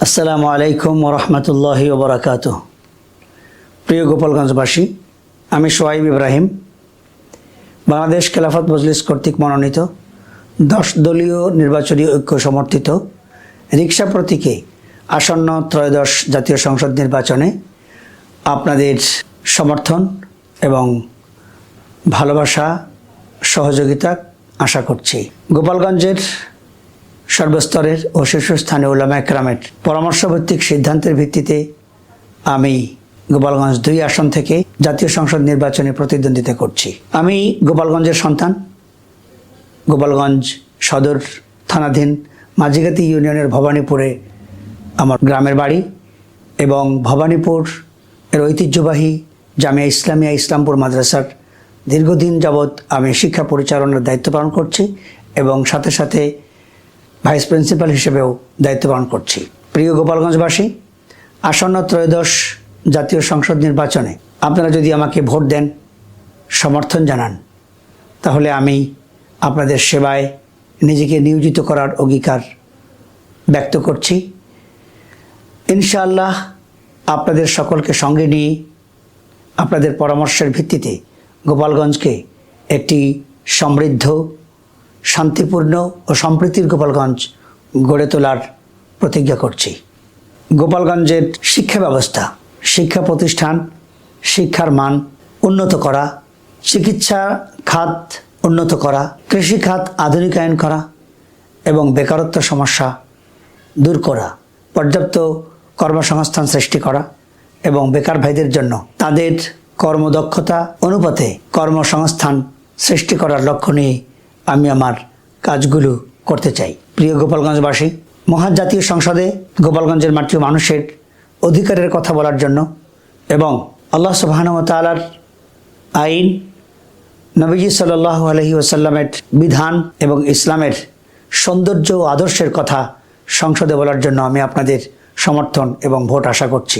আসসালামু আলাইকুম ওরহমতুল্লাহি ওবরাকাতুহ। প্রিয় গোপালগঞ্জবাসী, আমি সোহাইব ইব্রাহিম, বাংলাদেশ খেলাফত মজলিস কর্তৃক মনোনীত 10 দলীয় নির্বাচনী ঐক্য সমর্থিত রিকশা প্রতীকে আসন্ন ত্রয়োদশ জাতীয় সংসদ নির্বাচনে আপনাদের সমর্থন এবং ভালোবাসা সহযোগিতা আশা করছি। গোপালগঞ্জের সর্বস্তরের ও শীর্ষস্থানীয় উলামা একরামের পরামর্শভিত্তিক সিদ্ধান্তের ভিত্তিতে আমি গোপালগঞ্জ 2 আসন থেকে জাতীয় সংসদ নির্বাচনে প্রতিদ্বন্দ্বিতা করছি। আমি গোপালগঞ্জের সন্তান। গোপালগঞ্জ সদর থানাধীন মাঝিগাতি ইউনিয়নের ভবানীপুরে আমার গ্রামের বাড়ি এবং ভবানীপুর এর ঐতিহ্যবাহী জামিয়া ইসলামিয়া ইসলামপুর মাদ্রাসার দীর্ঘদিন যাবৎ আমি শিক্ষা পরিচালনার দায়িত্ব পালন করছি এবং সাথে সাথে ভাইস প্রিন্সিপাল হিসেবেও দায়িত্ব পালন করছি। প্রিয় গোপালগঞ্জবাসী, আসন্ন ত্রয়োদশ জাতীয় সংসদ নির্বাচনে আপনারা যদি আমাকে ভোট দেন, সমর্থন জানান, তাহলে আমি আপনাদের সেবায় নিজেকে নিয়োজিত করার অঙ্গীকার ব্যক্ত করছি। ইনশাআল্লাহ আপনাদের সকলকে সঙ্গে নিয়ে আপনাদের পরামর্শের ভিত্তিতে গোপালগঞ্জকে একটি সমৃদ্ধ, শান্তিপূর্ণ ও সম্প্রীতির গোপালগঞ্জ গড়ে তোলার প্রতিজ্ঞা করছি। গোপালগঞ্জের শিক্ষা ব্যবস্থা, শিক্ষা প্রতিষ্ঠান, শিক্ষার মান উন্নত করা, চিকিৎসা খাত উন্নত করা, কৃষি খাত আধুনিকায়ন করা এবং বেকারত্ব সমস্যা দূর করা, পর্যাপ্ত কর্মসংস্থান সৃষ্টি করা এবং বেকার ভাইদের জন্য তাদের কর্মদক্ষতা অনুপাতে কর্মসংস্থান সৃষ্টি করার লক্ষ্য নিয়ে আমি আমার কাজগুলো করতে চাই। প্রিয় গোপালগঞ্জবাসী, মহান জাতীয় সংসদে গোপালগঞ্জের মাটি মানুষের অধিকারের কথা বলার জন্য এবং আল্লাহ সুবহানাহু ওয়া তাআলার আইন, নবীজি সাল্লাল্লাহু আলাইহি ওয়াসাল্লামের বিধান এবং ইসলামের সৌন্দর্য ও আদর্শের কথা সংসদে বলার জন্য আমি আপনাদের সমর্থন এবং ভোট আশা করছি।